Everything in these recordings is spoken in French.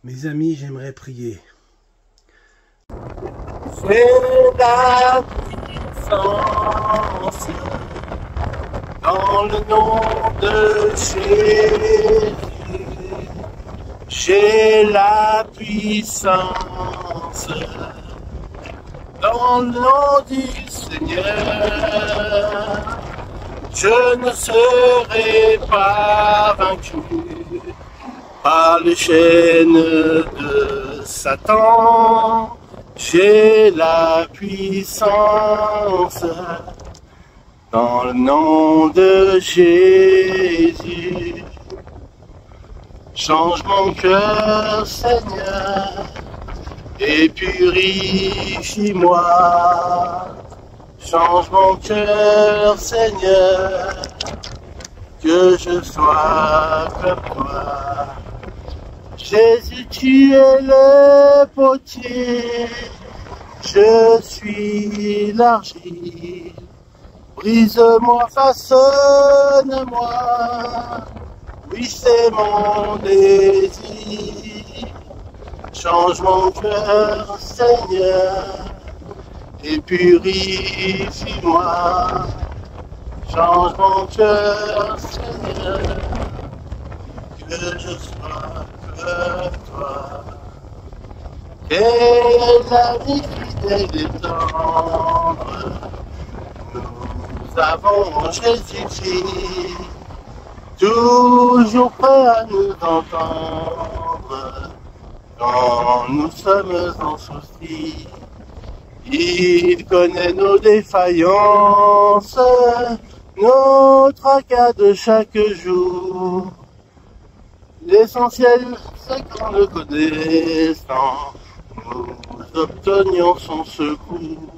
Mes amis, j'aimerais prier. C'est la puissance dans le nom de Jésus. J'ai la puissance dans le nom du Seigneur. Je ne serai pas vaincu par les chaînes de Satan. J'ai la puissance dans le nom de Jésus. Change mon cœur, Seigneur, et purifie-moi. Change mon cœur, Seigneur, que je sois comme toi. Jésus, tu es le potier, je suis l'argile. Brise-moi, façonne-moi, oui c'est mon désir. Change mon cœur, Seigneur, et purifie-moi. Change mon cœur, Seigneur, que je sois comme toi. Et la vie fidèle et tendre, nous avons Jésus-Christ, toujours prêt à nous entendre quand nous sommes en souci. Il connaît nos défaillances, nos tracas de chaque jour. L'essentiel, c'est qu'en le connaissant, nous obtenions son secours.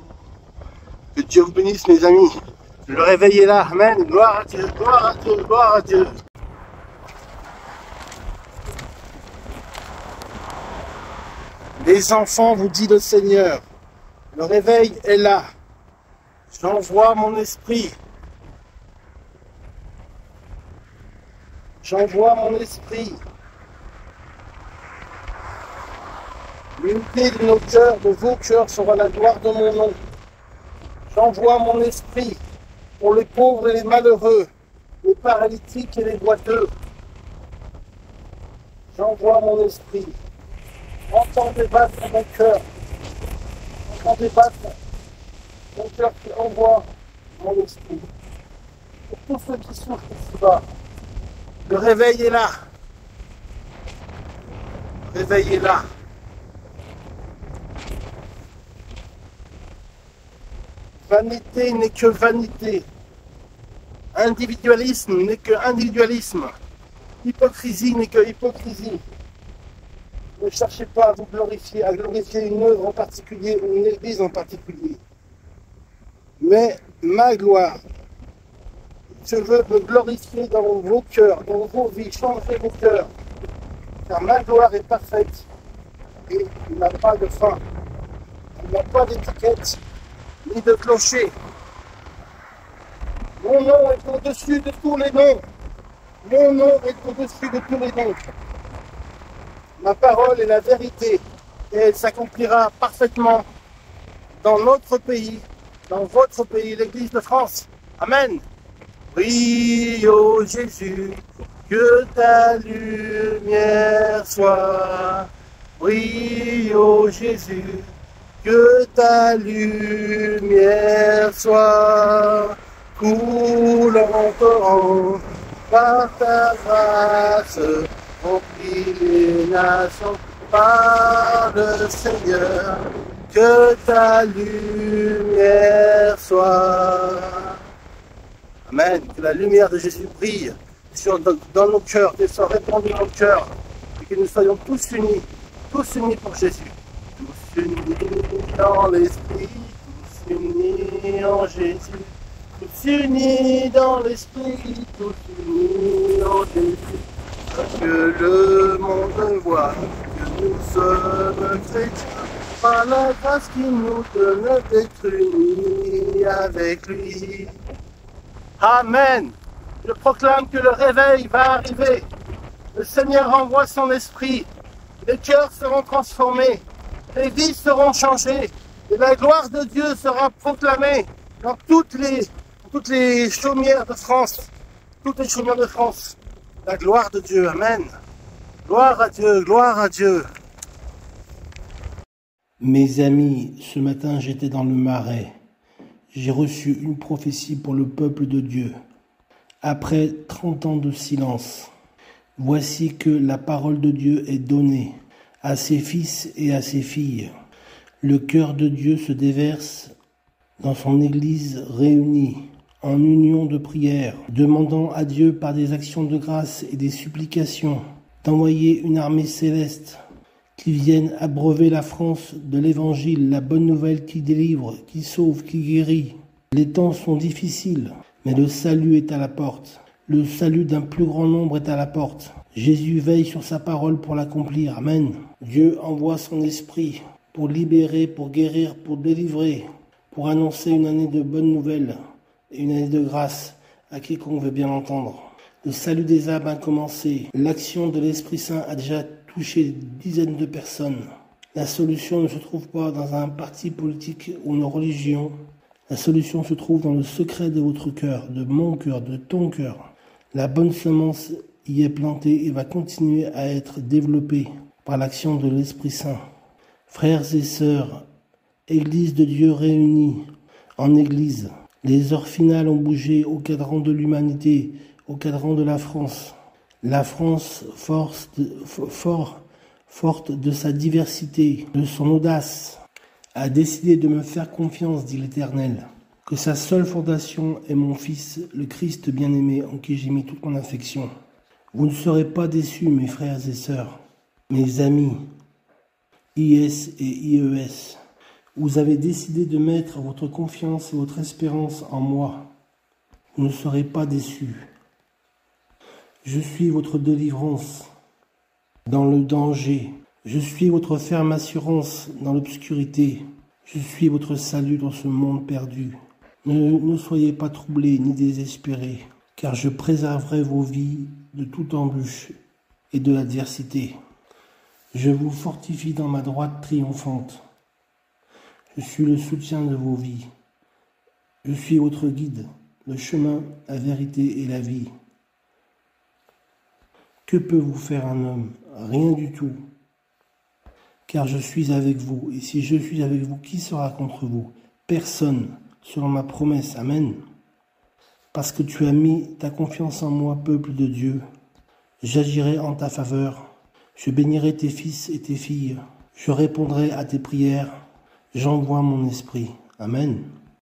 Que Dieu vous bénisse, mes amis. Le réveil est là. Amen. Gloire à Dieu, gloire à Dieu, gloire à Dieu. Les enfants, vous dit le Seigneur, le réveil est là. J'envoie mon esprit. J'envoie mon esprit. L'unité de nos cœurs, de vos cœurs, sera la gloire de mon nom. J'envoie mon esprit pour les pauvres et les malheureux, les paralytiques et les boiteux. J'envoie mon esprit. Entendez battre mon cœur. Entendez battre mon cœur qui envoie mon esprit. Pour tous ceux qui souffrent ici-bas, le réveil est là. Le réveil est là. Vanité n'est que vanité. Individualisme n'est que individualisme. Hypocrisie n'est que hypocrisie. Ne cherchez pas à vous glorifier, à glorifier une œuvre en particulier ou une église en particulier. Mais ma gloire, je veux me glorifier dans vos cœurs, dans vos vies, changer vos cœurs. Car ma gloire est parfaite et il n'a pas de fin. Il n'a pas d'étiquette ni de clocher. Mon nom est au-dessus de tous les noms. Mon nom est au-dessus de tous les noms. Ma parole est la vérité et elle s'accomplira parfaitement dans notre pays, dans votre pays, l'Église de France. Amen. Prie, ô Jésus, que ta lumière soit. Prie, ô Jésus, que ta lumière soit. Coule en torrent par ta grâce. Remplis les nations par le Seigneur, que ta lumière soit. Amen. Que la lumière de Jésus brille dans nos cœurs, qu'elle soit répandue dans nos cœurs, et que nous soyons tous unis pour Jésus. Tous unis dans l'Esprit, tous unis en Jésus. Tous unis dans l'Esprit, tous unis en Jésus. Que le monde voit que nous sommes chrétiens par la grâce qu'il nous donne d'être unis avec lui. Amen. Je proclame que le réveil va arriver. Le Seigneur envoie son esprit Les cœurs seront transformés, les vies seront changées, et la gloire de Dieu sera proclamée dans toutes les chaumières de France. Toutes les chaumières de France. La gloire de Dieu, amen. Gloire à Dieu, gloire à Dieu. Mes amis, ce matin j'étais dans le Marais. J'ai reçu une prophétie pour le peuple de Dieu. Après 30 ans de silence, voici que la parole de Dieu est donnée à ses fils et à ses filles. Le cœur de Dieu se déverse dans son Église réunie en union de prière, demandant à Dieu par des actions de grâce et des supplications d'envoyer une armée céleste qui vienne abreuver la France de l'Évangile, la bonne nouvelle qui délivre, qui sauve, qui guérit. Les temps sont difficiles, mais le salut est à la porte. Le salut d'un plus grand nombre est à la porte. Jésus veille sur sa parole pour l'accomplir. Amen. Dieu envoie son esprit pour libérer, pour guérir, pour délivrer, pour annoncer une année de bonnes nouvelles et une année de grâce à quiconque veut bien l'entendre. Le salut des âmes a commencé. L'action de l'Esprit Saint a déjà touché des dizaines de personnes. La solution ne se trouve pas dans un parti politique ou une religion. La solution se trouve dans le secret de votre cœur, de mon cœur, de ton cœur. La bonne semence y est plantée et va continuer à être développée par l'action de l'Esprit Saint. Frères et sœurs, Église de Dieu réunie en Église, les heures finales ont bougé au cadran de l'humanité, au cadran de la France. La France, forte de sa diversité, de son audace, a décidé de me faire confiance, dit l'Éternel, que sa seule fondation est mon Fils, le Christ bien-aimé, en qui j'ai mis toute mon affection. Vous ne serez pas déçus, mes frères et sœurs, mes amis, IS et IES. Vous avez décidé de mettre votre confiance et votre espérance en moi. Vous ne serez pas déçus. Je suis votre délivrance dans le danger. Je suis votre ferme assurance dans l'obscurité. Je suis votre salut dans ce monde perdu. Ne soyez pas troublés ni désespérés, car je préserverai vos vies de toute embûche et de l'adversité. Je vous fortifie dans ma droite triomphante. Je suis le soutien de vos vies. Je suis votre guide, le chemin, la vérité et la vie. Que peut vous faire un homme? Rien du tout. Car je suis avec vous, et si je suis avec vous, qui sera contre vous? Personne, selon ma promesse. Amen. Parce que tu as mis ta confiance en moi, peuple de Dieu, j'agirai en ta faveur. Je bénirai tes fils et tes filles. Je répondrai à tes prières. J'envoie mon esprit. Amen.